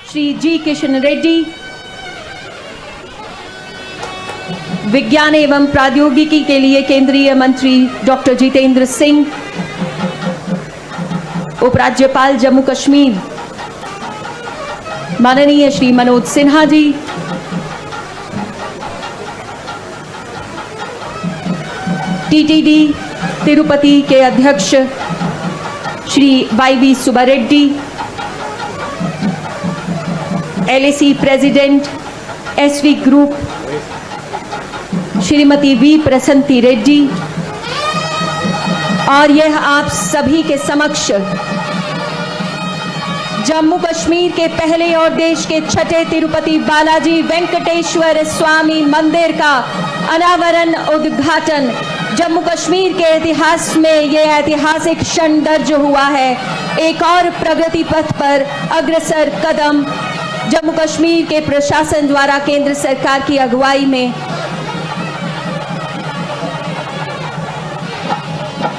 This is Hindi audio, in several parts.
श्री जी किशन रेड्डी, विज्ञान एवं प्रौद्योगिकी के लिए केंद्रीय मंत्री डॉक्टर जितेंद्र सिंह, उपराज्यपाल जम्मू कश्मीर माननीय श्री मनोज सिन्हा जी, टीटीडी तिरुपति के अध्यक्ष Shri YV Subba Reddy, LAC president SV group Shrimati V Prasannathi Reddy, और यह आप सभी के समक्ष जम्मू कश्मीर के पहले और देश के छठे तिरुपति बालाजी वेंकटेश्वर स्वामी मंदिर का अनावरण उद्घाटन। जम्मू कश्मीर के इतिहास में यह ऐतिहासिक क्षण दर्ज हुआ है। एक और प्रगति पथ पर अग्रसर कदम जम्मू कश्मीर के प्रशासन द्वारा केंद्र सरकार की अगुवाई में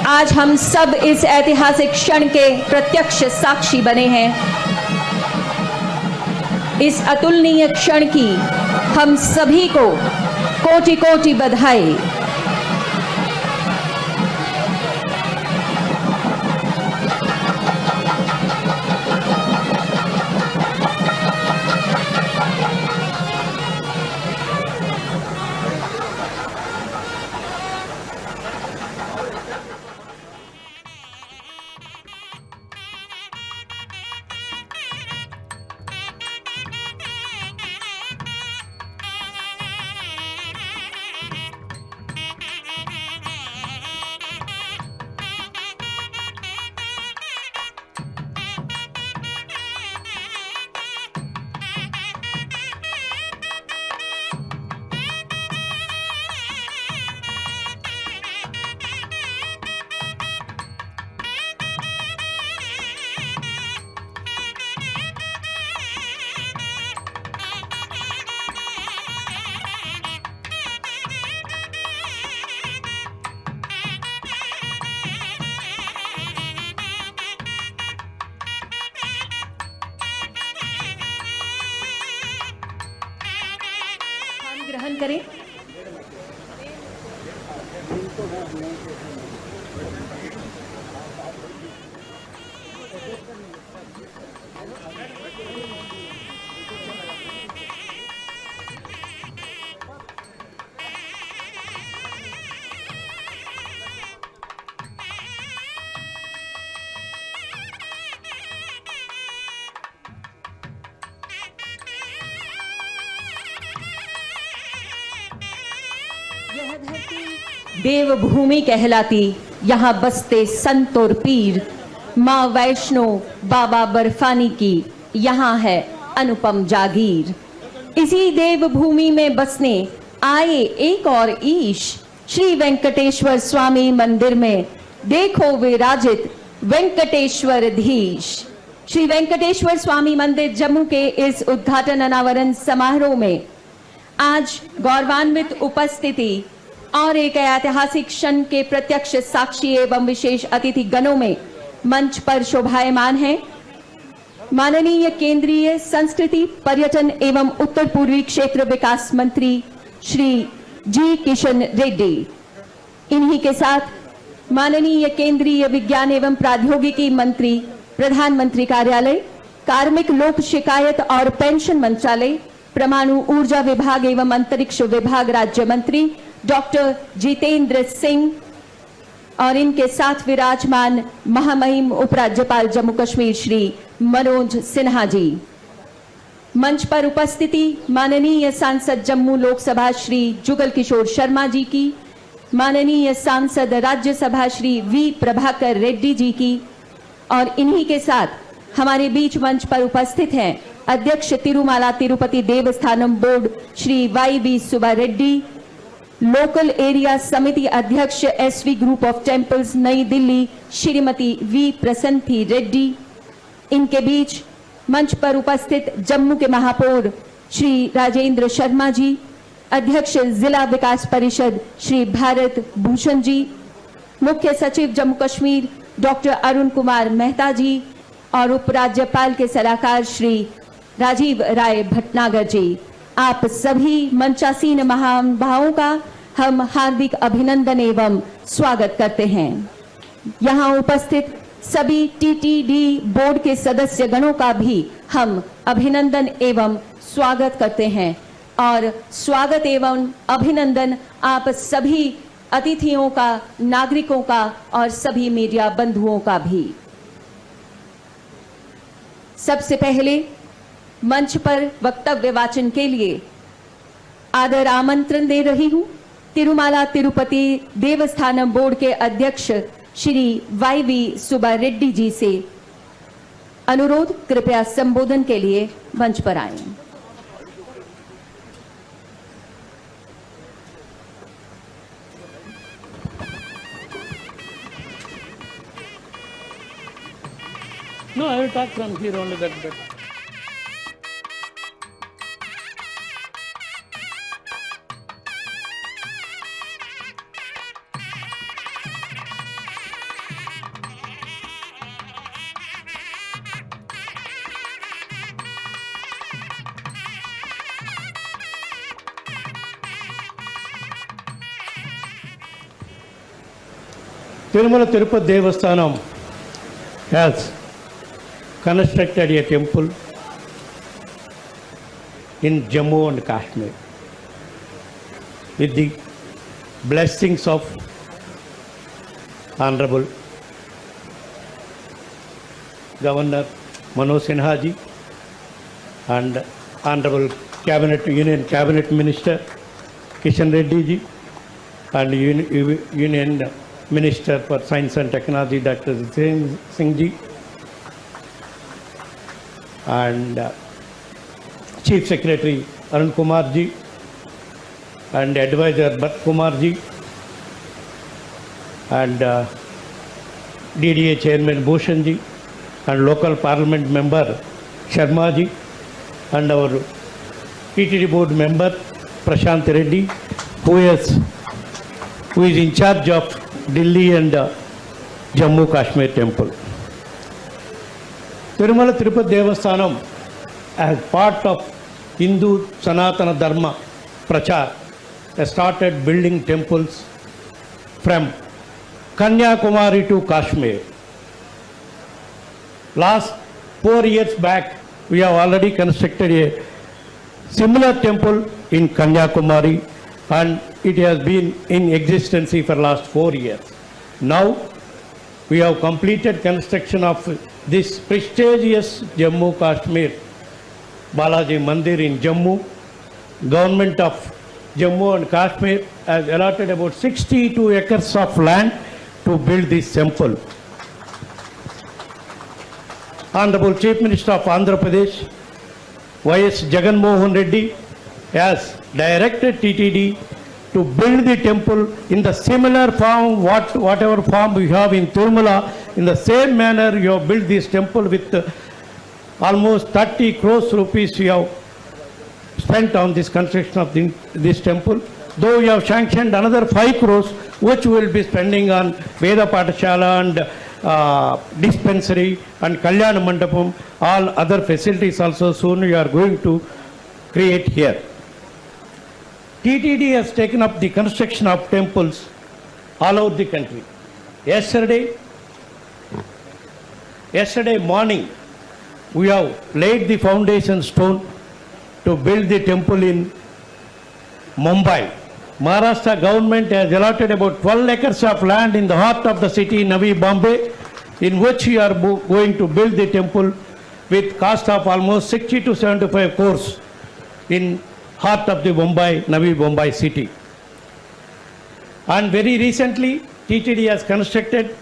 आज हम सब इस ऐतिहासिक क्षण के प्रत्यक्ष साक्षी बने हैं। इस अतुलनीय क्षण की हम सभी को कोटि कोटि बधाई। ग्रहण करें। यह धरती देवभूमि कहलाती, यहाँ बसते संत और पीर। माँ वैष्णो बाबा बर्फानी की यहाँ है अनुपम जागीर। इसी देवभूमि में बसने आए एक और ईश, श्री वेंकटेश्वर स्वामी मंदिर में देखो विराजित वेंकटेश्वर धीश। श्री वेंकटेश्वर स्वामी मंदिर जम्मू के इस उद्घाटन अनावरण समारोह में आज गौरवान्वित उपस्थिति और एक ऐतिहासिक क्षण के प्रत्यक्ष साक्षी एवं विशेष अतिथि गणों में मंच पर शोभायमान है माननीय केंद्रीय संस्कृति पर्यटन एवं उत्तर पूर्वी क्षेत्र विकास मंत्री श्री जी किशन रेड्डी। इन्हीं के साथ माननीय केंद्रीय विज्ञान एवं प्रौद्योगिकी मंत्री, प्रधानमंत्री कार्यालय, कार्मिक लोक शिकायत और पेंशन मंत्रालय, परमाणु ऊर्जा विभाग एवं अंतरिक्ष विभाग राज्य मंत्री डॉक्टर जितेंद्र सिंह और इनके साथ विराजमान महामहिम उपराज्यपाल जम्मू कश्मीर श्री मनोज सिन्हा जी। मंच पर उपस्थिति माननीय सांसद जम्मू लोकसभा श्री जुगल किशोर शर्मा जी की, माननीय सांसद राज्यसभा श्री वी प्रभाकर रेड्डी जी की, और इन्हीं के साथ हमारे बीच मंच पर उपस्थित हैं अध्यक्ष Tirumala Tirupati Devasthanam board Shri Y Subba Reddy, local area समिति अध्यक्ष SV group of temples Nai Delhi Shrimati V Prasannathi Reddy. इनके बीच मंच पर उपस्थित जम्मू के महापौर श्री राजेंद्र शर्मा जी, अध्यक्ष जिला विकास परिषद श्री भारत भूषण जी, मुख्य सचिव जम्मू कश्मीर डॉक्टर अरुण कुमार मेहता जी और उपराज्यपाल के सलाहकार श्री राजीव राय भटनागर जी। आप सभी मंचासीन महानुभावों का हम हार्दिक अभिनंदन एवं स्वागत करते हैं। यहाँ उपस्थित सभी टीटीडी बोर्ड के सदस्य गणों का भी हम अभिनंदन एवं स्वागत करते हैं और स्वागत एवं अभिनंदन आप सभी अतिथियों का, नागरिकों का और सभी मीडिया बंधुओं का भी। सबसे पहले मंच पर वक्तव्य वाचन के लिए आदर आमंत्रण दे रही हूं तिरुमाला तिरुपति देवस्थानम बोर्ड के अध्यक्ष श्री वाई सुब्बा रेड्डी जी से। अनुरोध, कृपया संबोधन के लिए मंच पर आएं। No, I will talk from here only, that better. Tirumala Tirupati Devasthanam has constructed a temple in Jammu and Kashmir with the blessings of Honorable Governor Manoj Sinha ji and Honorable Union Cabinet Minister Kishan Reddy ji and Union Minister for Science and Technology Dr. Jitendra Singh ji and Chief Secretary Arun Kumar ji and Advisor Bhat Kumar ji and DDA Chairman Bhushan ji and Local Parliament Member Sharma ji and our TTD Board Member Prashant Reddy who is in charge of Delhi and Jammu Kashmir Temple. Tirumala Tirupati Devasthanam, as part of Hindu Sanatana Dharma Prachar, has started building temples from Kanyakumari to Kashmir. Last 4 years back, we have already constructed a similar temple in Kanyakumari and it has been in existence for last 4 years. Now, we have completed construction of this prestigious Jammu Kashmir Balaji Mandir in Jammu. Government of Jammu and Kashmir has allotted about 62 acres of land to build this temple. Honorable Chief Minister of Andhra Pradesh, Y.S. Jagan Mohan Reddy, has directed TTD to build the temple in the similar form, whatever form we have in Tirumala. In the same manner, you have built this temple with almost 30 crores rupees we have spent on this construction of this temple. Though we have sanctioned another 5 crores, which we will be spending on Veda Pathashala and dispensary and Kalyana Mandapam, all other facilities also soon we are going to create here. TTD has taken up the construction of temples all over the country. Yesterday morning, we have laid the foundation stone to build the temple in Mumbai. Maharashtra government has allotted about 12 acres of land in the heart of the city, Navi Bombay, in which we are going to build the temple with cost of almost 60 to 75 crores in heart of the Mumbai, Navi Bombay city. And very recently, TTD has constructed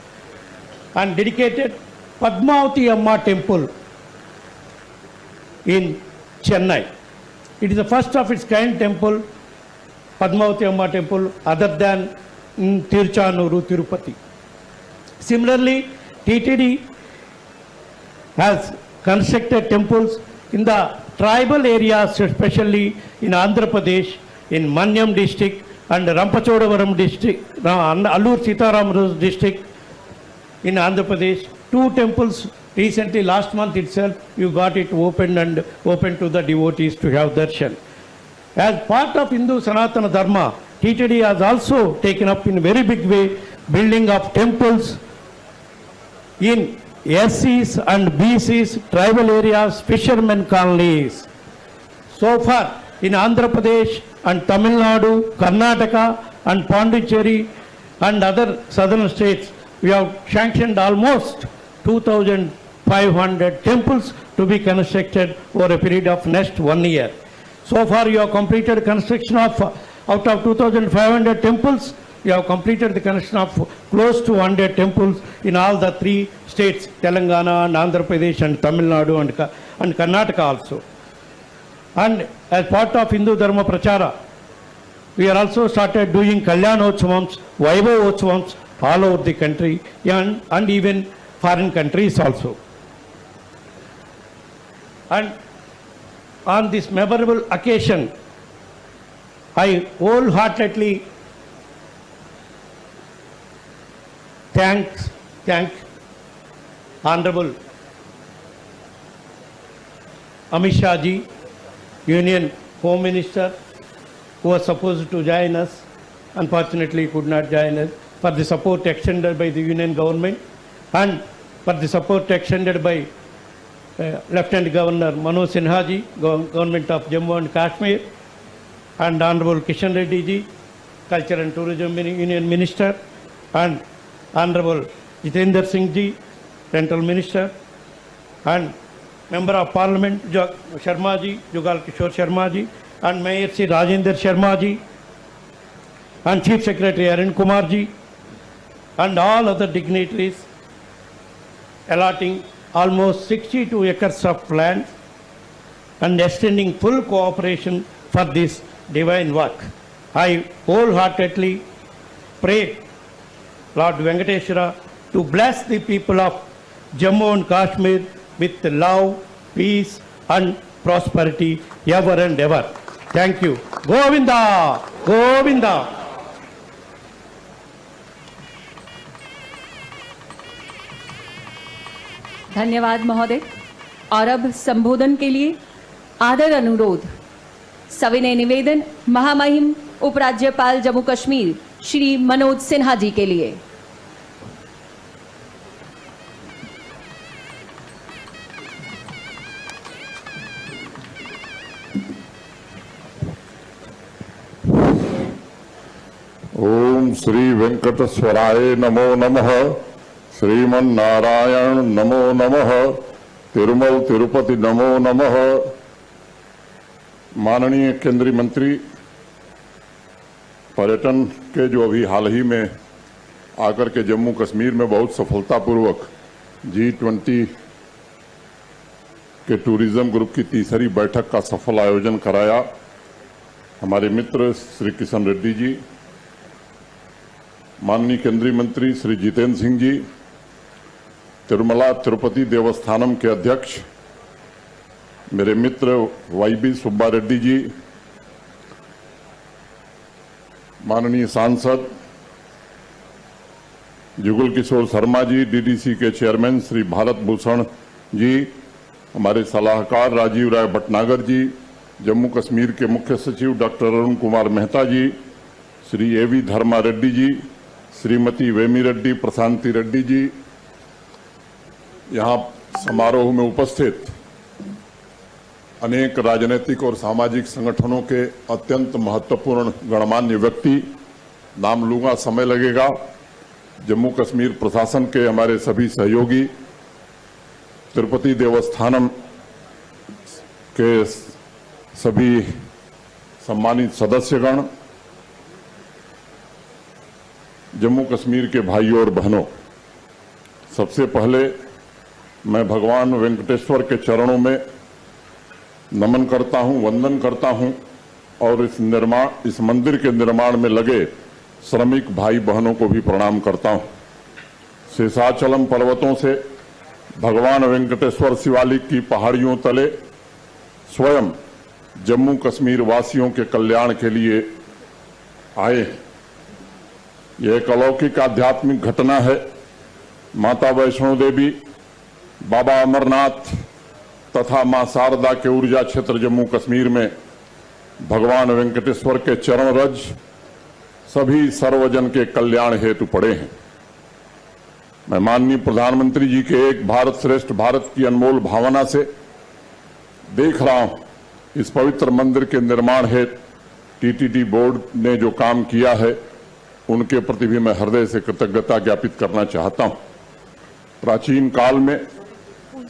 and dedicated Padmavati Amma temple in Chennai. It is the first of its kind temple, Padmavati Amma temple, other than in Tiruchanuru, Tirupati. Similarly, TTD has constructed temples in the tribal areas, especially in Andhra Pradesh, in Manyam district and Rampachodavaram district, Allur Sitaram district in Andhra Pradesh. 2 temples recently, last month itself, you got it opened and open to the devotees to have darshan. As part of Hindu Sanatana Dharma, TTD has also taken up in a very big way building of temples in SCs and BCs, tribal areas, fishermen colonies. So far, in Andhra Pradesh and Tamil Nadu, Karnataka and Pondicherry and other southern states, we have sanctioned almost 2,500 temples to be constructed over a period of next 1 year. So far, you have completed construction of, out of 2,500 temples, you have completed the construction of close to 100 temples in all the 3 states, Telangana and Andhra Pradesh and Tamil Nadu and Karnataka also. And as part of Hindu Dharma Prachara, we are also started doing Kalyanotsavams, Vaibhavotsavams all over the country and even foreign countries also. And on this memorable occasion, I wholeheartedly thank Honorable Amit Shah ji, Union Home Minister, who was supposed to join us, unfortunately could not join us, for the support extended by the Union government and for the support extended by Lieutenant Governor Manoj Sinha ji, Government of Jammu and Kashmir, and Honorable Kishan Reddy ji, Culture and Tourism Union Minister, and Honorable Jitendra Singh ji, Central Minister, and Member of Parliament Sharma ji, Jugal Kishore Sharma ji, and Mayor Sri Rajendra Sharma ji, and Chief Secretary Arun Kumar ji, and all other dignitaries, allotting almost 62 acres of land and extending full cooperation for this divine work. I wholeheartedly pray Lord Venkateshwara to bless the people of Jammu and Kashmir with love, peace and prosperity ever and ever. Thank you. Govinda! Govinda! धन्यवाद महोदय। और अब संबोधन के लिए आदर अनुरोध सविनय निवेदन महामहिम उपराज्यपाल जम्मू कश्मीर श्री मनोज सिन्हा जी के लिए। ओम श्री वेंकटेश्वराय नमो नमः। श्रीमन नारायण नमो नमः। तिरुमल तिरुपति नमो नमः। माननीय केंद्रीय मंत्री, पर्यटन के जो अभी हाल ही में आकर के जम्मू कश्मीर में बहुत सफलतापूर्वक G20 के टूरिज्म ग्रुप की तीसरी बैठक का सफल आयोजन कराया, हमारे मित्र श्री किशन रेड्डी जी, माननीय केंद्रीय मंत्री श्री जितेंद्र सिंह जी, तिरुमला तिरुपति देवस्थानम के अध्यक्ष मेरे मित्र YB सुब्बा रेड्डी जी, माननीय सांसद जुगल किशोर शर्मा जी, DDC के चेयरमैन श्री भारत भूषण जी, हमारे सलाहकार राजीव राय भटनागर जी, जम्मू कश्मीर के मुख्य सचिव डॉक्टर अरुण कुमार मेहता जी, श्री AV धर्मा रेड्डी जी, श्रीमती वेमी रेड्डी, प्रशांति रेड्डी जी, यहाँ समारोह में उपस्थित अनेक राजनीतिक और सामाजिक संगठनों के अत्यंत महत्वपूर्ण गणमान्य व्यक्ति, नाम लूंगा समय लगेगा, जम्मू कश्मीर प्रशासन के हमारे सभी सहयोगी, तिरुपति देवस्थानम के सभी सम्मानित सदस्यगण, जम्मू कश्मीर के भाइयों और बहनों, सबसे पहले मैं भगवान वेंकटेश्वर के चरणों में नमन करता हूं, वंदन करता हूं और इस मंदिर के निर्माण में लगे श्रमिक भाई बहनों को भी प्रणाम करता हूं। शेषाचलम पर्वतों से भगवान वेंकटेश्वर शिवालिक की पहाड़ियों तले स्वयं जम्मू कश्मीर वासियों के कल्याण के लिए आए। यह एक अलौकिक आध्यात्मिक घटना है। माता वैष्णो देवी, बाबा अमरनाथ तथा मां शारदा के ऊर्जा क्षेत्र जम्मू कश्मीर में भगवान वेंकटेश्वर के चरण रज सभी सर्वजन के कल्याण हेतु पड़े हैं। मैं माननीय प्रधानमंत्री जी के एक भारत श्रेष्ठ भारत की अनमोल भावना से देख रहा हूं, इस पवित्र मंदिर के निर्माण हेतु टीटीडी बोर्ड ने जो काम किया है उनके प्रति भी मैं हृदय से कृतज्ञता ज्ञापित करना चाहता हूं। प्राचीन काल में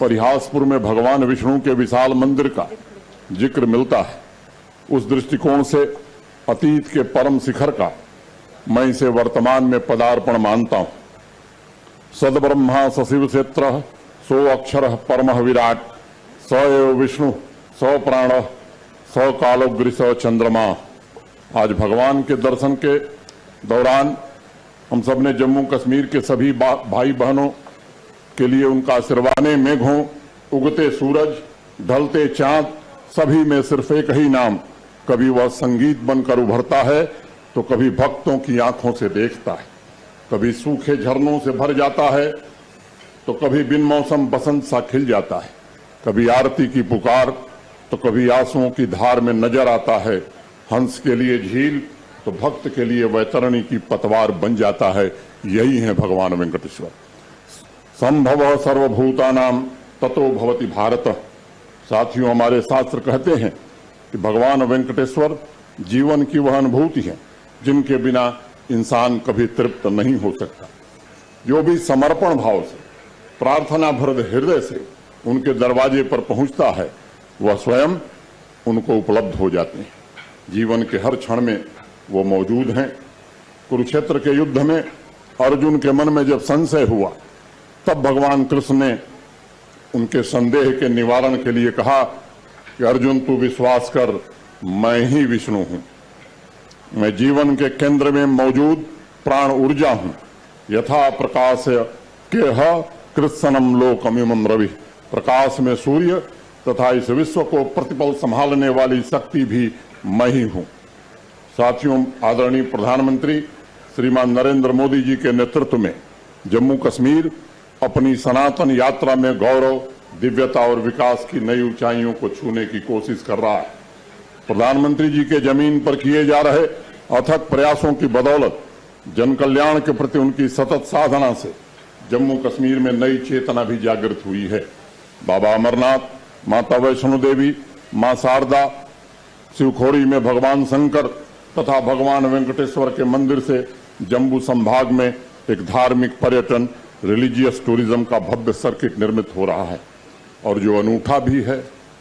परिहासपुर में भगवान विष्णु के विशाल मंदिर का जिक्र मिलता है। उस दृष्टिकोण से अतीत के परम शिखर का मैं इसे वर्तमान में पदार्पण मानता हूं। सद्ब्रह्मा सशिव क्षेत्र सो अक्षर परमः विराट स एव विष्णु स प्राण स कालोग्रि स चंद्रमा। आज भगवान के दर्शन के दौरान हम सब ने जम्मू कश्मीर के सभी भाई बहनों के लिए उनका आशीर्वाद। मेघों, उगते सूरज, ढलते चांद, सभी में सिर्फ एक ही नाम, कभी वह संगीत बनकर उभरता है तो कभी भक्तों की आंखों से देखता है, कभी सूखे झरनों से भर जाता है तो कभी बिन मौसम बसंत सा खिल जाता है, कभी आरती की पुकार तो कभी आंसुओं की धार में नजर आता है। हंस के लिए झील तो भक्त के लिए वैतरणी की पतवार बन जाता है। यही है भगवान वेंकटेश्वर। संभव सर्वभूतानाम ततो भवति भारत। साथियों, हमारे शास्त्र कहते हैं कि भगवान वेंकटेश्वर जीवन की वह अनुभूति है जिनके बिना इंसान कभी तृप्त नहीं हो सकता। जो भी समर्पण भाव से, प्रार्थना भर हृदय से उनके दरवाजे पर पहुंचता है वह स्वयं उनको उपलब्ध हो जाते हैं। जीवन के हर क्षण में वो मौजूद हैं। कुरुक्षेत्र के युद्ध में अर्जुन के मन में जब संशय हुआ तब भगवान कृष्ण ने उनके संदेह के निवारण के लिए कहा कि अर्जुन, तू विश्वास कर, मैं ही विष्णु हूं। मैं जीवन के केंद्र में मौजूद प्राण ऊर्जा हूं। यथा प्रकाश के कृत्सनम लोकमिमं रवि। प्रकाश में सूर्य तथा इस विश्व को प्रतिपल संभालने वाली शक्ति भी मैं ही हूं। साथियों, आदरणीय प्रधानमंत्री श्रीमान नरेंद्र मोदी जी के नेतृत्व में जम्मू कश्मीर अपनी सनातन यात्रा में गौरव, दिव्यता और विकास की नई ऊंचाइयों को छूने की कोशिश कर रहा है। प्रधानमंत्री जी के जमीन पर किए जा रहे अथक प्रयासों की बदौलत जन कल्याण के प्रति उनकी सतत साधना से जम्मू कश्मीर में नई चेतना भी जागृत हुई है। बाबा अमरनाथ, माता वैष्णो देवी, मां शारदा, शिवखोड़ी में भगवान शंकर तथा भगवान वेंकटेश्वर के मंदिर से जम्मू संभाग में एक धार्मिक पर्यटन, रिलीजियस टूरिज्म का भव्य सर्किट निर्मित हो रहा है और जो अनूठा भी है,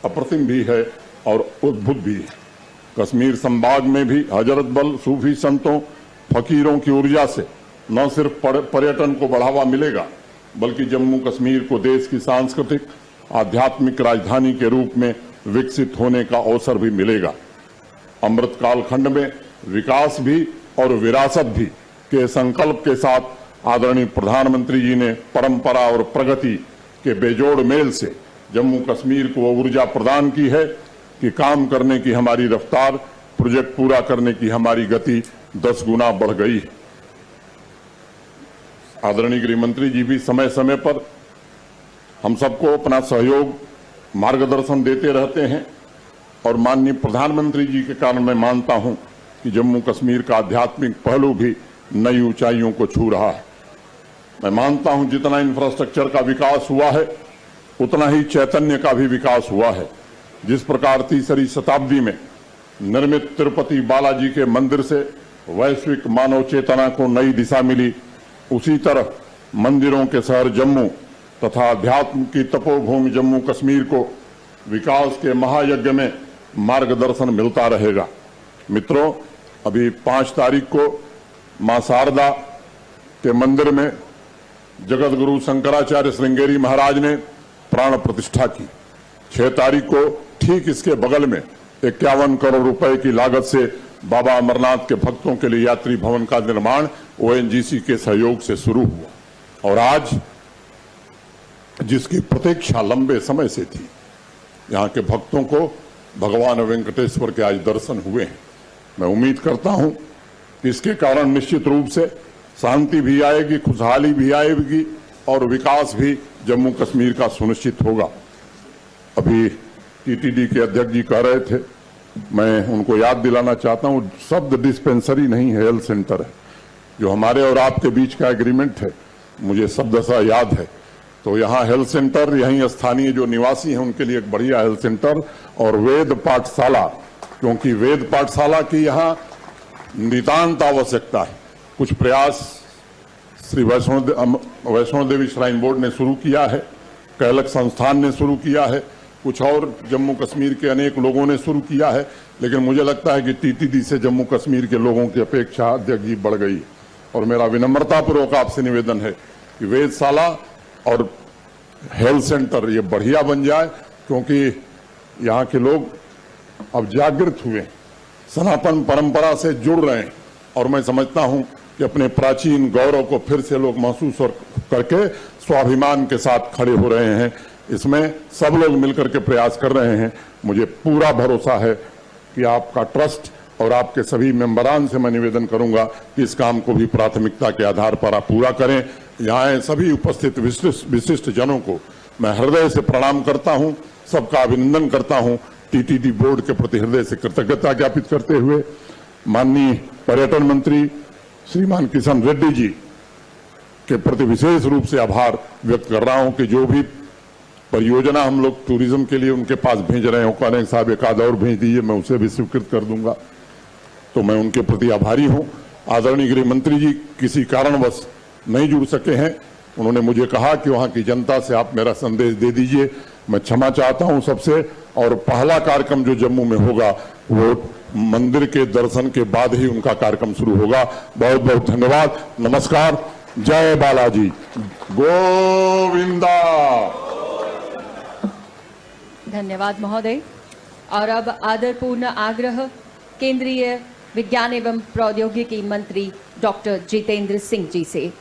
अप्रतिम भी है और अद्भुत भी है। कश्मीर संभाग में भी हजरत बल सूफी संतों, फकीरों की ऊर्जा से न सिर्फ पर्यटन को बढ़ावा मिलेगा बल्कि जम्मू कश्मीर को देश की सांस्कृतिक आध्यात्मिक राजधानी के रूप में विकसित होने का अवसर भी मिलेगा। अमृत काल खंड में विकास भी और विरासत भी के संकल्प के साथ आदरणीय प्रधानमंत्री जी ने परंपरा और प्रगति के बेजोड़ मेल से जम्मू कश्मीर को ऊर्जा प्रदान की है कि काम करने की हमारी रफ्तार, प्रोजेक्ट पूरा करने की हमारी गति 10 गुना बढ़ गई है। आदरणीय गृह मंत्री जी भी समय समय पर हम सबको अपना सहयोग, मार्गदर्शन देते रहते हैं और माननीय प्रधानमंत्री जी के कारण मैं मानता हूं कि जम्मू कश्मीर का आध्यात्मिक पहलू भी नई ऊंचाइयों को छू रहा है। मैं मानता हूं जितना इंफ्रास्ट्रक्चर का विकास हुआ है उतना ही चैतन्य का भी विकास हुआ है। जिस प्रकार तीसरी शताब्दी में निर्मित तिरुपति बालाजी के मंदिर से वैश्विक मानव चेतना को नई दिशा मिली, उसी तरह मंदिरों के शहर जम्मू तथा अध्यात्म की तपोभूमि जम्मू कश्मीर को विकास के महायज्ञ में मार्गदर्शन मिलता रहेगा। मित्रों, अभी 5 तारीख को मां शारदा के मंदिर में जगत गुरु शंकराचार्य श्रृंगेरी महाराज ने प्राण प्रतिष्ठा की। 6 तारीख को ठीक इसके बगल में 51 करोड़ रुपए की लागत से बाबा अमरनाथ के भक्तों के लिए यात्री भवन का निर्माण ओएनजीसी के सहयोग से शुरू हुआ और आज जिसकी प्रतीक्षा लंबे समय से थी, यहाँ के भक्तों को भगवान वेंकटेश्वर के आज दर्शन हुए हैं। मैं उम्मीद करता हूं कि इसके कारण निश्चित रूप से शांति भी आएगी, खुशहाली भी आएगी और विकास भी जम्मू कश्मीर का सुनिश्चित होगा। अभी टीटीडी के अध्यक्ष जी कह रहे थे, मैं उनको याद दिलाना चाहता हूं, शब्द डिस्पेंसरी नहीं है, हेल्थ सेंटर है। जो हमारे और आपके बीच का एग्रीमेंट है, मुझे शब्दशः याद है। तो यहाँ हेल्थ सेंटर, यहीं स्थानीय जो निवासी हैं उनके लिए एक बढ़िया हेल्थ सेंटर और वेद पाठशाला, क्योंकि वेद पाठशाला की यहाँ नितांत आवश्यकता है। कुछ प्रयास श्री वैष्णो देवी श्राइन बोर्ड ने शुरू किया है, कैलक संस्थान ने शुरू किया है, कुछ और जम्मू कश्मीर के अनेक लोगों ने शुरू किया है, लेकिन मुझे लगता है कि टीटीडी से जम्मू कश्मीर के लोगों की अपेक्षा अध्यक्ष जी बढ़ गई और मेरा विनम्रतापूर्वक आपसे निवेदन है कि वेदशाला और हेल्थ सेंटर ये बढ़िया बन जाए, क्योंकि यहाँ के लोग अब जागृत हुए, सनातन परंपरा से जुड़ रहे हैं और मैं समझता हूँ कि अपने प्राचीन गौरव को फिर से लोग महसूस करके स्वाभिमान के साथ खड़े हो रहे हैं। इसमें सब लोग मिलकर के प्रयास कर रहे हैं। मुझे पूरा भरोसा है कि आपका ट्रस्ट और आपके सभी मेंबरान से मैं निवेदन करूंगा कि इस काम को भी प्राथमिकता के आधार पर आप पूरा करें। यहाँ सभी उपस्थित विशिष्ट जनों को मैं हृदय से प्रणाम करता हूं, सबका अभिनंदन करता हूं। टीटीडी बोर्ड के प्रति हृदय से कृतज्ञता ज्ञापित करते हुए माननीय पर्यटन मंत्री श्रीमान किशन रेड्डी जी के प्रति विशेष रूप से आभार व्यक्त कर रहा हूं कि जो भी परियोजना हम लोग टूरिज्म के लिए उनके पास भेज रहे हैं, वो करें साहब एक आध और भेज दीजिए, मैं उसे भी स्वीकृत कर दूंगा, तो मैं उनके प्रति आभारी हूं। आदरणीय गृह मंत्री जी किसी कारणवश नहीं जुड़ सके हैं, उन्होंने मुझे कहा कि वहां की जनता से आप मेरा संदेश दे दीजिए, मैं क्षमा चाहता हूं सबसे। और पहला कार्यक्रम जो जम्मू में होगा वो मंदिर के दर्शन के बाद ही उनका कार्यक्रम शुरू होगा। बहुत बहुत धन्यवाद, नमस्कार, जय बालाजी, गोविंदा। धन्यवाद महोदय। और अब आदरपूर्ण आग्रह केंद्रीय विज्ञान एवं प्रौद्योगिकी मंत्री डॉक्टर जितेंद्र सिंह जी से।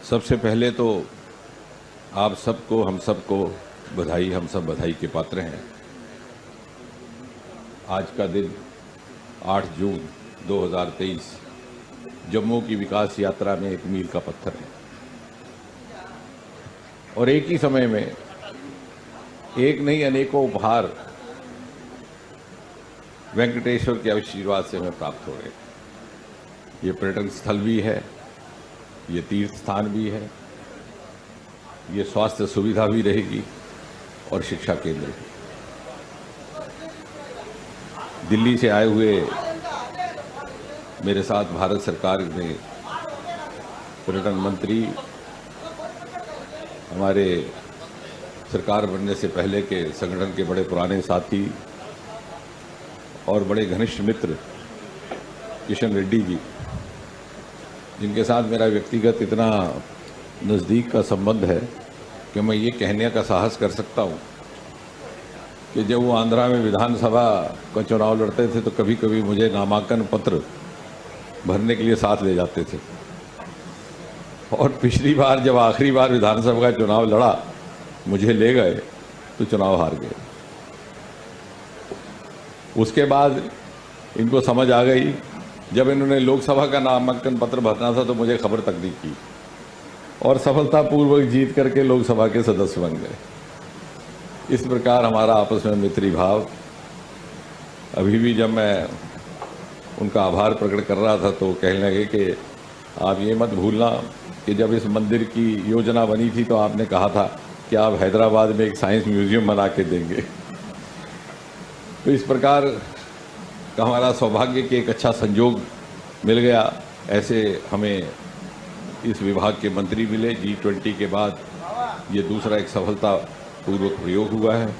सबसे पहले तो आप सबको, हम सबको बधाई, हम सब बधाई के पात्र हैं। आज का दिन 8 जून 2023 जम्मू की विकास यात्रा में एक मील का पत्थर है और एक ही समय में एक नहीं अनेकों उपहार वेंकटेश्वर के आशीर्वाद से हमें प्राप्त हो रहे। ये पर्यटन स्थल भी है, ये तीर्थ स्थान भी है, ये स्वास्थ्य सुविधा भी रहेगी और शिक्षा केंद्र भी। दिल्ली से आए हुए मेरे साथ भारत सरकार में पर्यटन मंत्री, हमारे सरकार बनने से पहले के संगठन के बड़े पुराने साथी और बड़े घनिष्ठ मित्र किशन रेड्डी जी, जिनके साथ मेरा व्यक्तिगत इतना नज़दीक का संबंध है कि मैं ये कहने का साहस कर सकता हूँ कि जब वो आंध्रा में विधानसभा का चुनाव लड़ते थे तो कभी कभी मुझे नामांकन पत्र भरने के लिए साथ ले जाते थे और पिछली बार जब आखिरी बार विधानसभा का चुनाव लड़ा, मुझे ले गए तो चुनाव हार गए। उसके बाद इनको समझ आ गई, जब इन्होंने लोकसभा का नामांकन पत्र भरना था तो मुझे खबर तक नहीं की और सफलतापूर्वक जीत करके लोकसभा के सदस्य बन गए। इस प्रकार हमारा आपस में मैत्री भाव, अभी भी जब मैं उनका आभार प्रकट कर रहा था तो कहने लगे कि आप ये मत भूलना कि जब इस मंदिर की योजना बनी थी तो आपने कहा था कि आप हैदराबाद में एक साइंस म्यूजियम बना के देंगे। तो इस प्रकार का हमारा सौभाग्य कि एक अच्छा संयोग मिल गया। ऐसे हमें इस विभाग के मंत्री मिले। G20 के बाद ये दूसरा एक सफलतापूर्वक प्रयोग हुआ है।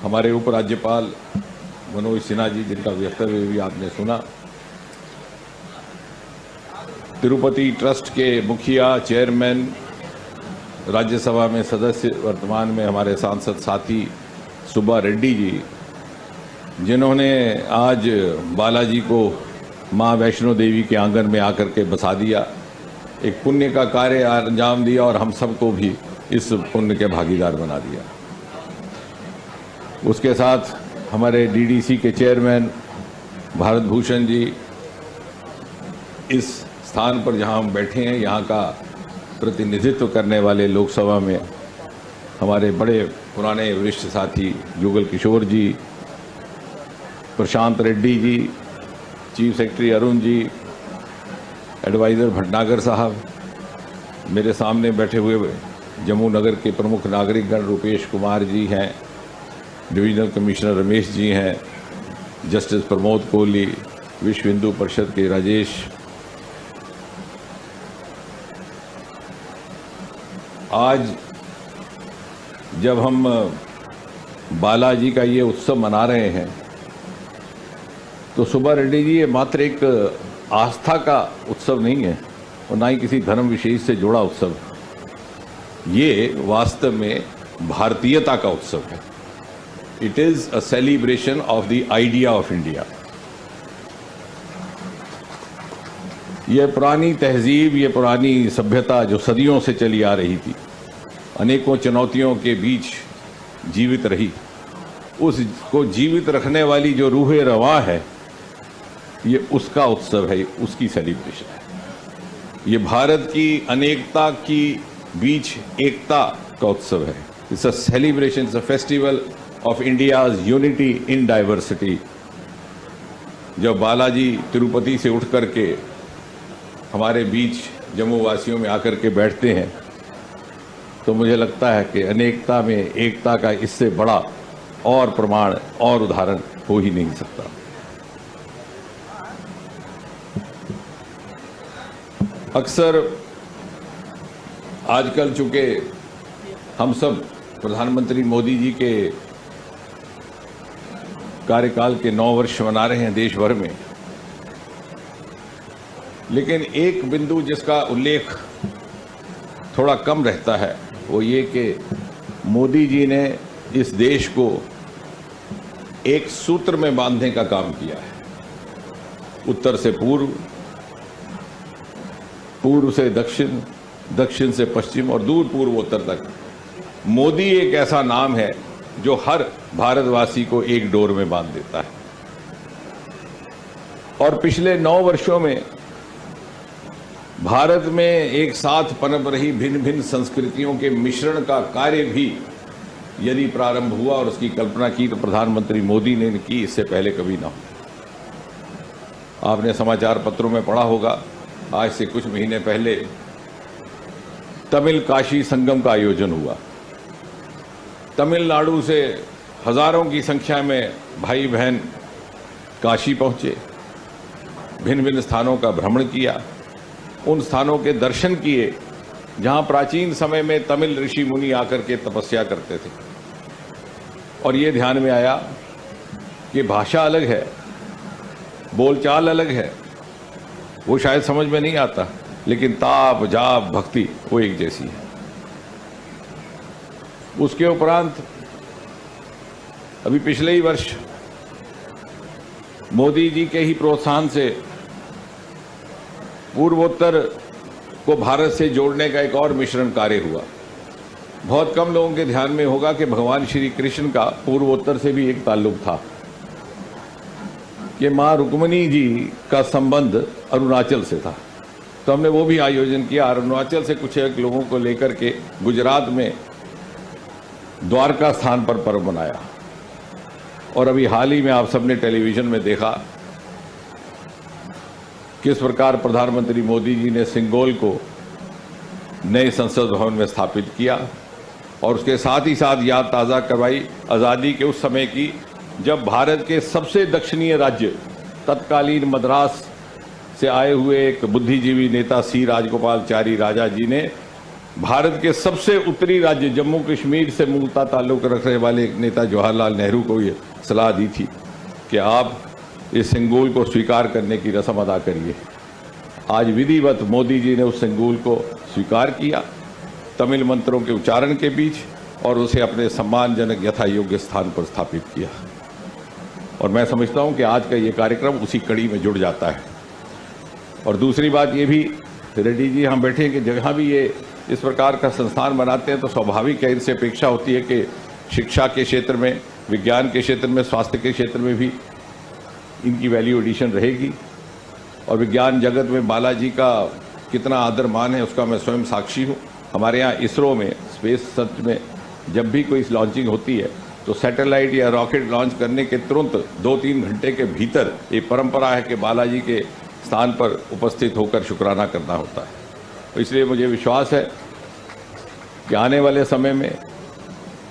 हमारे उपराज्यपाल मनोज सिन्हा जी, जिनका वक्तव्य भी आपने सुना, तिरुपति ट्रस्ट के मुखिया, चेयरमैन, राज्यसभा में सदस्य, वर्तमान में हमारे सांसद साथी सुब्बा रेड्डी जी, जिन्होंने आज बालाजी को माँ वैष्णो देवी के आंगन में आकर के बसा दिया, एक पुण्य का कार्य अंजाम दिया और हम सबको भी इस पुण्य के भागीदार बना दिया। उसके साथ हमारे DDC के चेयरमैन भारत भूषण जी, इस स्थान पर जहां हम बैठे हैं, यहाँ का प्रतिनिधित्व करने वाले लोकसभा में हमारे बड़े पुराने वरिष्ठ साथी जुगल किशोर जी, प्रशांत Reddy ji, chief secretary Arun ji, adviser Bhatnagar साहब, मेरे सामने बैठे हुए जम्मू नगर के प्रमुख नागरिकगण रुपेश कुमार जी हैं, डिविजनल कमिश्नर रमेश जी हैं, जस्टिस प्रमोद कोहली, विश्व हिंदू परिषद के राजेश, आज जब हम बालाजी का ये उत्सव मना रहे हैं तो सुब्बा रेड्डी जी, ये मात्र एक आस्था का उत्सव नहीं है और ना ही किसी धर्म विशेष से जुड़ा उत्सव। ये वास्तव में भारतीयता का उत्सव है। It is a celebration of the idea of India. ये पुरानी तहजीब, ये पुरानी सभ्यता जो सदियों से चली आ रही थी, अनेकों चुनौतियों के बीच जीवित रही, उसको जीवित रखने वाली जो रूह रवां है, ये उसका उत्सव है, उसकी सेलिब्रेशन है। ये भारत की अनेकता की बीच एकता का उत्सव है। It's a celebration, it's a festival of India's unity in diversity. जब बालाजी तिरुपति से उठ करके हमारे बीच जम्मू वासियों में आकर के बैठते हैं तो मुझे लगता है कि अनेकता में एकता का इससे बड़ा और प्रमाण और उदाहरण हो ही नहीं सकता। अक्सर आजकल चूंकि हम सब प्रधानमंत्री मोदी जी के कार्यकाल के 9 वर्ष मना रहे हैं देश भर में, लेकिन एक बिंदु जिसका उल्लेख थोड़ा कम रहता है वो ये कि मोदी जी ने इस देश को एक सूत्र में बांधने का काम किया है। उत्तर से पूर्व, पूर्व से दक्षिण, दक्षिण से पश्चिम और दूर पूर्वोत्तर तक। मोदी एक ऐसा नाम है जो हर भारतवासी को एक डोर में बांध देता है। और पिछले 9 वर्षों में भारत में एक साथ पनप रही भिन्न भिन्न संस्कृतियों के मिश्रण का कार्य भी यदि प्रारंभ हुआ और उसकी कल्पना की तो प्रधानमंत्री मोदी ने की, इससे पहले कभी ना हो। आपने समाचार पत्रों में पढ़ा होगा, आज से कुछ महीने पहले तमिल काशी संगम का आयोजन हुआ। तमिलनाडु से हजारों की संख्या में भाई बहन काशी पहुंचे, भिन्न भिन्न स्थानों का भ्रमण किया, उन स्थानों के दर्शन किए जहां प्राचीन समय में तमिल ऋषि मुनि आकर के तपस्या करते थे। और ये ध्यान में आया कि भाषा अलग है, बोलचाल अलग है, वो शायद समझ में नहीं आता, लेकिन ताप जाप भक्ति वो एक जैसी है। उसके उपरांत अभी पिछले ही वर्ष मोदी जी के ही प्रोत्साहन से पूर्वोत्तर को भारत से जोड़ने का एक और मिश्रण कार्य हुआ। बहुत कम लोगों के ध्यान में होगा कि भगवान श्री कृष्ण का पूर्वोत्तर से भी एक ताल्लुक था कि मां रुक्मिणी जी का संबंध अरुणाचल से था, तो हमने वो भी आयोजन किया। अरुणाचल से कुछ एक लोगों को लेकर के गुजरात में द्वारका स्थान पर पर्व मनाया। और अभी हाल ही में आप सबने टेलीविजन में देखा किस प्रकार प्रधानमंत्री मोदी जी ने सिंगोल को नए संसद भवन में स्थापित किया और उसके साथ ही साथ याद ताज़ा करवाई आज़ादी के उस समय की जब भारत के सबसे दक्षिणीय राज्य तत्कालीन मद्रास से आए हुए एक बुद्धिजीवी नेता सी राजगोपालचारी राजा जी ने भारत के सबसे उत्तरी राज्य जम्मू कश्मीर से मूलतः ताल्लुक रखने वाले एक नेता जवाहरलाल नेहरू को ये सलाह दी थी कि आप इस सिंगूल को स्वीकार करने की रस्म अदा करिए। आज विधिवत मोदी जी ने उस सिंगूल को स्वीकार किया तमिल मंत्रों के उच्चारण के बीच और उसे अपने सम्मानजनक यथा योग्य स्थान पर स्थापित किया। और मैं समझता हूं कि आज का ये कार्यक्रम उसी कड़ी में जुड़ जाता है। और दूसरी बात ये भी रेड्डी जी हम बैठे कि जहाँ भी ये इस प्रकार का संस्थान बनाते हैं तो स्वाभाविक है, इनसे अपेक्षा होती है कि शिक्षा के क्षेत्र में, विज्ञान के क्षेत्र में, स्वास्थ्य के क्षेत्र में भी इनकी वैल्यू एडिशन रहेगी। और विज्ञान जगत में बालाजी का कितना आदर मान है उसका मैं स्वयं साक्षी हूँ। हमारे यहाँ इसरो में, स्पेस सर्च में जब भी कोई लॉन्चिंग होती है तो सैटेलाइट या रॉकेट लॉन्च करने के तुरंत 2-3 घंटे के भीतर ये परंपरा है कि बालाजी के स्थान पर उपस्थित होकर शुक्राना करना होता है। तो इसलिए मुझे विश्वास है कि आने वाले समय में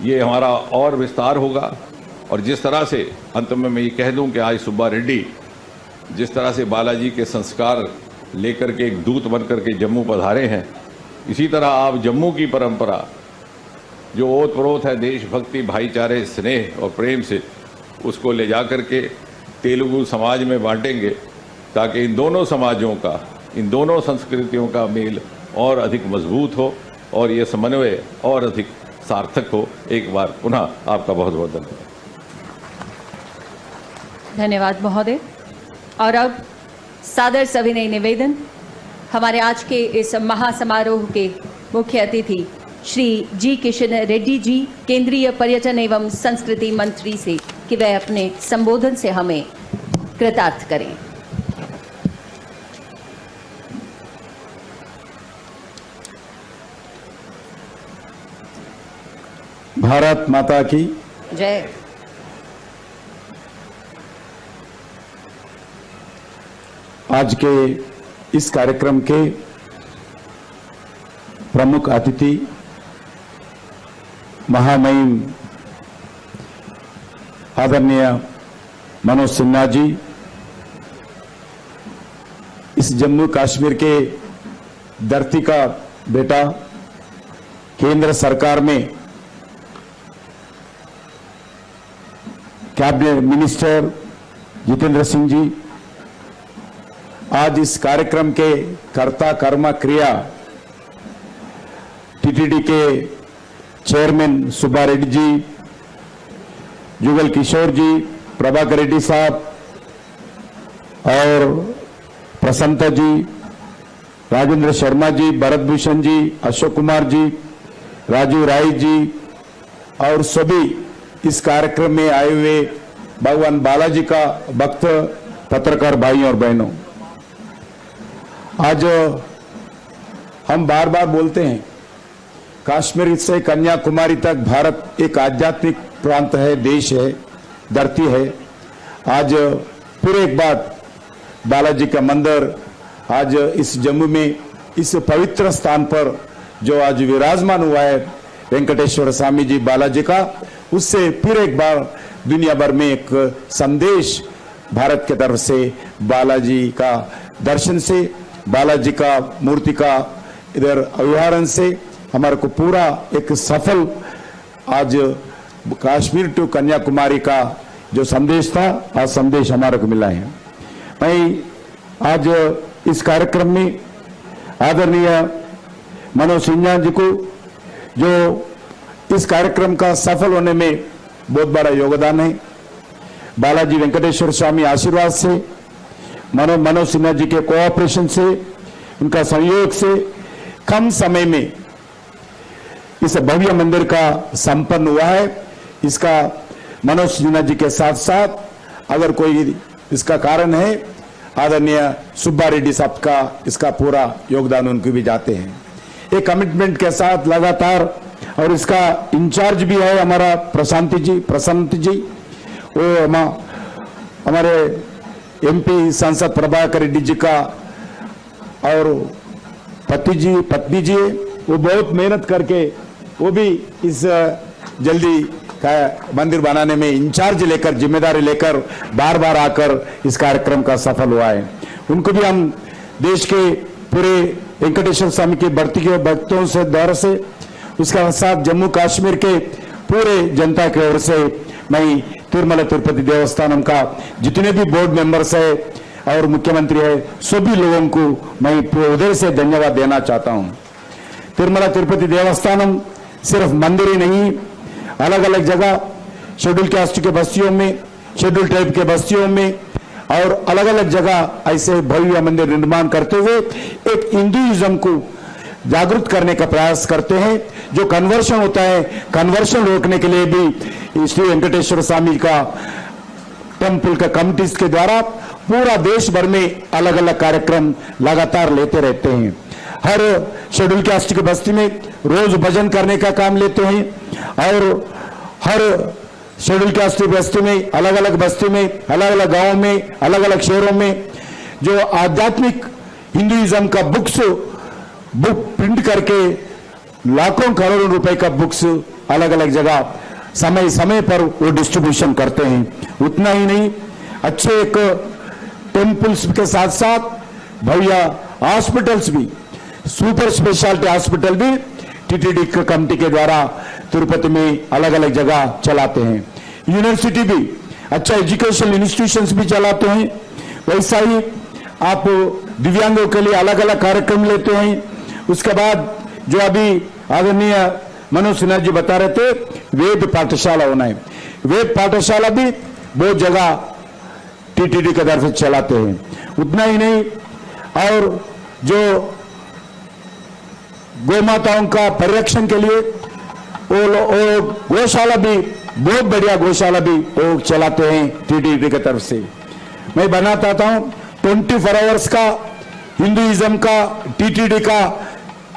ये हमारा और विस्तार होगा। और जिस तरह से अंत में मैं ये कह दूं कि आज सुब्बा रेड्डी जिस तरह से बालाजी के संस्कार लेकर के एक दूत बनकर के जम्मू पधारे हैं, इसी तरह आप जम्मू की परंपरा जो ओतप्रोत है देशभक्ति, भाईचारे, स्नेह और प्रेम से, उसको ले जा कर के तेलुगु समाज में बांटेंगे ताकि इन दोनों समाजों का, इन दोनों संस्कृतियों का मेल और अधिक मजबूत हो और ये समन्वय और अधिक सार्थक हो। एक बार पुनः आपका बहुत बहुत धन्यवाद। धन्यवाद महोदय। और अब सादर सविनय निवेदन हमारे आज के इस महासमारोह के मुख्य अतिथि श्री जी किशन रेड्डी जी, केंद्रीय पर्यटन एवं संस्कृति मंत्री से, कि वह अपने संबोधन से हमें कृतार्थ करें। भारत माता की जय। आज के इस कार्यक्रम के प्रमुख अतिथि महामहिम आदरणीय मनोज सिन्हा जी, इस जम्मू कश्मीर के धरती का बेटा, केंद्र सरकार में कैबिनेट मिनिस्टर जितेंद्र सिंह जी, आज इस कार्यक्रम के कर्ता कर्मा क्रिया टीटीडी के चेयरमैन सुब्बा रेड्डी जी, जुगल किशोर जी, प्रभाकर रेड्डी साहब और प्रसन्नता जी, राजेंद्र शर्मा जी, भरत भूषण जी, अशोक कुमार जी, राजू राय जी और सभी इस कार्यक्रम में आए हुए भगवान बालाजी का भक्त पत्रकार भाई और बहनों, आज हम बार बार बोलते हैं कश्मीर से कन्याकुमारी तक भारत एक आध्यात्मिक प्रांत है, देश है, धरती है। आज फिर एक बार बालाजी का मंदिर आज इस जम्मू में इस पवित्र स्थान पर जो आज विराजमान हुआ है वेंकटेश्वर स्वामी जी बालाजी का, उससे फिर एक बार दुनिया भर में एक संदेश भारत के तरफ से बालाजी का दर्शन से, बालाजी का मूर्ति का इधर अभिवादन से हमारे को पूरा एक सफल आज कश्मीर टू कन्याकुमारी का जो संदेश था, आज संदेश हमारे को मिला है। मैं आज इस कार्यक्रम में आदरणीय मनोज सिन्हा जी को, जो इस कार्यक्रम का सफल होने में बहुत बड़ा योगदान है, बालाजी वेंकटेश्वर स्वामी आशीर्वाद से, मनोज सिन्हा जी के कोऑपरेशन से, उनका सहयोग से कम समय में इस भव्य मंदिर का संपन्न हुआ है। इसका मनोज सिन्हा जी के साथ साथ अगर कोई इसका कारण है, आदरणीय सुब्बा रेड्डी साहब का इसका पूरा योगदान उनको भी जाते हैं। एक कमिटमेंट के साथ लगातार, और इसका इंचार्ज भी है हमारा प्रसन्नत जी, वो हमारे एमपी सांसद प्रभाकर रेड्डी जी का और पत्नी जी, वो बहुत मेहनत करके वो भी इस जल्दी का मंदिर बनाने में इंचार्ज लेकर, जिम्मेदारी लेकर बार बार आकर इस कार्यक्रम का सफल हुआ है। उनको भी हम देश के पूरे वेंकटेश्वर स्वामी की बढ़ती के भक्तों से दौर से, उसके साथ जम्मू कश्मीर के पूरे जनता की ओर से मैं तिरुमला तिरुपति देवस्थानम का जितने भी बोर्ड मेंबर्स है और मुख्यमंत्री है, सभी लोगों को मैं हृदय से धन्यवाद देना चाहता हूं। तिरुमला तिरुपति देवस्थानम सिर्फ मंदिर ही नहीं, अलग अलग जगह शेड्यूल कास्ट के बस्तियों में, शेड्यूल ट्राइब के बस्तियों में और अलग अलग जगह ऐसे भव्य मंदिर निर्माण करते हुए एक हिंदुइज्म को जागरूक करने का प्रयास करते हैं। जो कन्वर्शन होता है, कन्वर्शन रोकने के लिए भी श्री वेंकटेश्वर स्वामी का टेम्पल का कमिटीज के द्वारा पूरा देश भर में अलग अलग कार्यक्रम लगातार लेते रहते हैं। हर शेड्यूल कास्ट की बस्ती में रोज भजन करने का काम लेते हैं और हर शेड्यूल कास्ट की बस्ती में, अलग अलग बस्ती में, अलग अलग गांवों में, अलग अलग शहरों में जो आध्यात्मिक हिंदुइज्म का बुक प्रिंट करके लाखों करोड़ों रुपए का बुक्स अलग अलग जगह समय समय पर वो डिस्ट्रीब्यूशन करते हैं। उतना ही नहीं, अच्छे एक टेम्पल्स के साथ साथ भव्य हॉस्पिटल्स भी, सुपर स्पेशलिटी हॉस्पिटल भी टीटीडी कमेटी के द्वारा तिरुपति में अलग अलग जगह चलाते हैं। यूनिवर्सिटी भी, अच्छा एजुकेशन इंस्टीट्यूशंस भी चलाते हैं। वैसा ही आप दिव्यांगों के लिए अलग अलग कार्यक्रम लेते हैं। उसके बाद जो अभी आदरणीय मनोज सिन्हा जी बता रहे थे, वेद पाठशाला होना है, वेद पाठशाला भी बहुत जगह टीटीडी के तरफ से चलाते हैं। उतना ही नहीं, और जो गौ माताओं का परिरक्षण के लिए वो गौशाला भी, बहुत बढ़िया गौशाला भी वो चलाते हैं टीटीडी की तरफ से। मैं बनाता हूं 24 आवर्स का हिंदुइज्म का टीटीडी का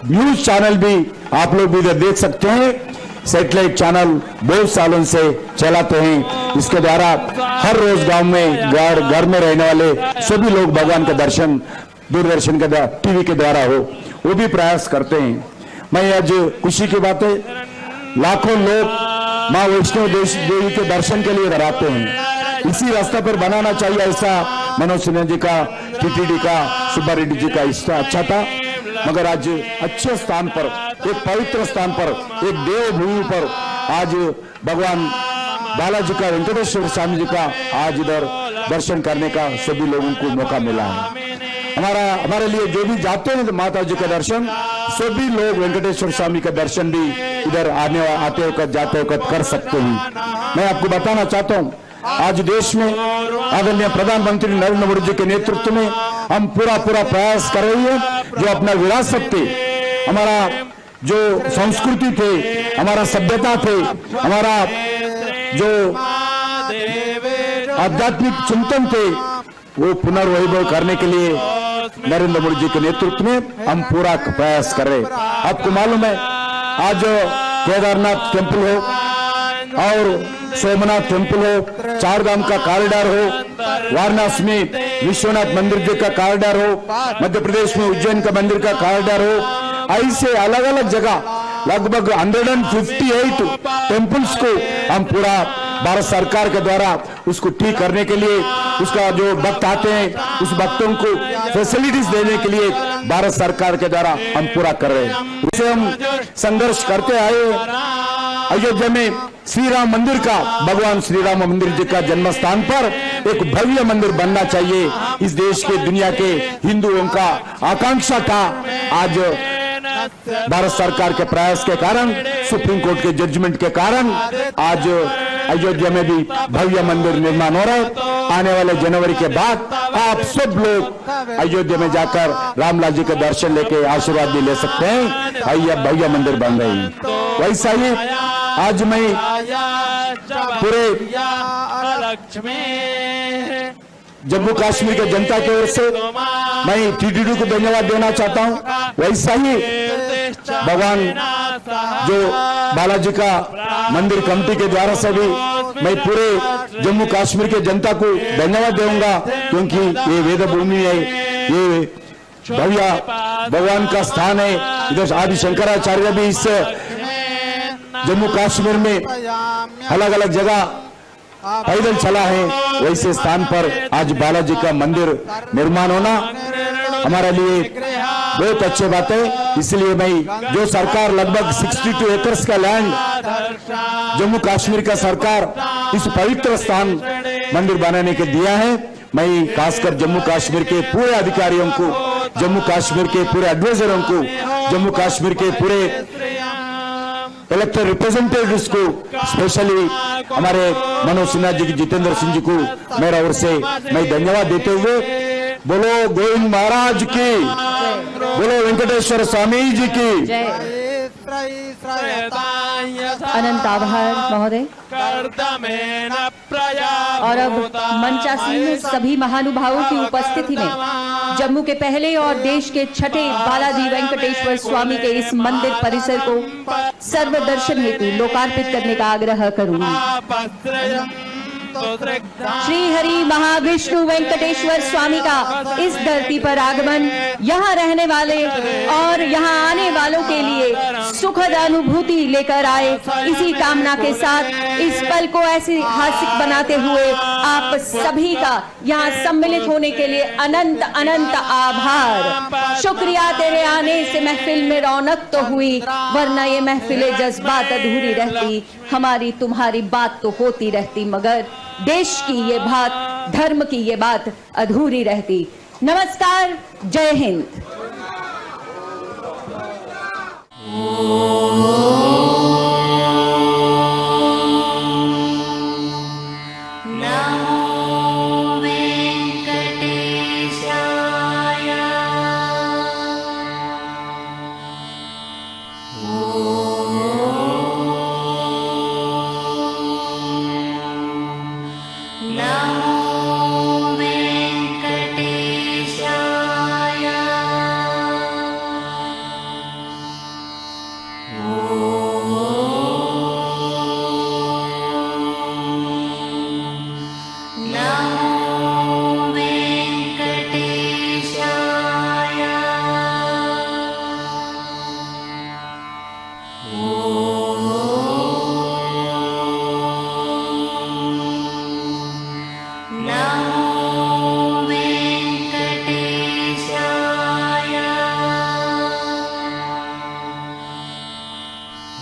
न्यूज चैनल भी आप लोग भी इधर देख सकते हैं। सैटेलाइट चैनल बहुत सालों से चलाते हैं। इसके द्वारा हर रोज गांव में, घर में रहने वाले सभी लोग भगवान का दर्शन दूरदर्शन के टीवी के द्वारा हो, वो भी प्रयास करते हैं। मैं आज खुशी की बात है, लाखों लोग मां वैष्णो देवी के दर्शन के लिए इधर आते हैं। इसी रास्ता पर बनाना चाहिए, ऐसा मनोज सिन्हा जी का, टीटीडी का, सुब्बा रेड्डी जी का इच्छा अच्छा था। मगर आज अच्छे स्थान पर, एक पवित्र स्थान पर, एक देवभूमि पर आज भगवान बालाजी का, वेंकटेश्वर स्वामी जी का आज इधर दर्शन करने का सभी लोगों को मौका मिला है। हमारे लिए जो भी जाते हैं माता जी का दर्शन, सभी लोग वेंकटेश्वर स्वामी का दर्शन भी इधर आते वक्त जाते वक्त कर सकते हैं। मैं आपको बताना चाहता हूं, आज देश में आदरणीय प्रधानमंत्री नरेंद्र मोदी जी के नेतृत्व में हम पूरा प्रयास कर रही है। जो अपना विरासत थे, हमारा जो संस्कृति थे, हमारा सभ्यता थे, हमारा जो आध्यात्मिक चिंतन थे, वो पुनर्वैभव करने के लिए नरेंद्र मोदी जी के नेतृत्व में हम पूरा प्रयास कर रहे। आपको मालूम है, आज केदारनाथ टेम्पल हो और सोमनाथ टेम्पल हो, चार धाम का कॉरिडोर हो, वाराणसी में विश्वनाथ मंदिर जी का कॉरिडोर हो, मध्य प्रदेश में उज्जैन का मंदिर का कॉरिडोर हो, ऐसे अलग अलग जगह लगभग 158 टेम्पल्स को हम पूरा भारत सरकार के द्वारा उसको ठीक करने के लिए, उसका जो भक्त आते हैं उस भक्तों को फैसिलिटीज देने के लिए भारत सरकार के द्वारा हम पूरा कर रहे हैं। उसे हम संघर्ष करते आए। अयोध्या में श्री राम मंदिर का, भगवान श्री राम मंदिर जी का जन्म स्थान पर एक भव्य मंदिर बनना चाहिए, इस देश के, दुनिया के हिंदुओं का आकांक्षा था। आज भारत सरकार के प्रयास के कारण, सुप्रीम कोर्ट के जजमेंट के कारण आज अयोध्या में भी भव्य मंदिर निर्माण हो रहा है। आने वाले जनवरी के बाद आप सब लोग अयोध्या में जाकर रामलाल जी के दर्शन लेके आशीर्वाद भी ले सकते हैं। भव्य मंदिर बन रहे हैं। वैसा ही आज मैं पूरे जम्मू कश्मीर के जनता की ओर से मैं टीटीडी को धन्यवाद देना चाहता हूं। वैसा ही भगवान जो बालाजी का मंदिर कमेटी के द्वारा से भी मैं पूरे जम्मू कश्मीर के जनता को धन्यवाद दूंगा, क्योंकि ये वेद भूमि है, ये भव्य भगवान का स्थान है। इधर आदि शंकराचार्य भी इस जम्मू कश्मीर में अलग अलग जगह पैदल चला है, वैसे स्थान पर आज बालाजी का मंदिर निर्माण होना हमारे लिए बहुत अच्छी बात है। इसलिए मैं जो सरकार लगभग 62 एकर्स का लैंड जम्मू कश्मीर का सरकार इस पवित्र स्थान मंदिर बनाने के दिया है, मैं खासकर जम्मू कश्मीर के पूरे अधिकारियों को, जम्मू कश्मीर के पूरे एडवाइजरों को, जम्मू कश्मीर के पूरे इलेक्टेड रिप्रेजेंटेटिव्स को, स्पेशली हमारे मनोज सिन्हा जी, जितेंद्र सिंह जी को मेरा ओर से मैं धन्यवाद देते हुए, बोलो गोविंद महाराज की, बोलो वेंकटेश्वर स्वामी जी की जय। अनंत आभार महोदय। और अब मंचासीन में सभी महानुभावों की उपस्थिति में जम्मू के पहले और देश के छठे बालाजी वेंकटेश्वर स्वामी के इस मंदिर परिसर को सर्व दर्शन हेतु लोकार्पित करने का आग्रह करूंगी। श्री हरि महाविष्णु वेंकटेश्वर स्वामी का इस धरती पर आगमन यहाँ रहने वाले और यहाँ आने वालों के लिए सुखद अनुभूति लेकर आए, इसी कामना के साथ इस पल को ऐतिहासिक बनाते हुए आप सभी का यहाँ सम्मिलित होने के लिए अनंत अनंत आभार। शुक्रिया, तेरे आने से महफिल में रौनक तो हुई, वरना ये महफिले जज्बात अधूरी रहती, हमारी तुम्हारी बात तो होती रहती, मगर देश की ये बात, धर्म की ये बात अधूरी रहती। नमस्कार, जय हिंद।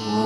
Oh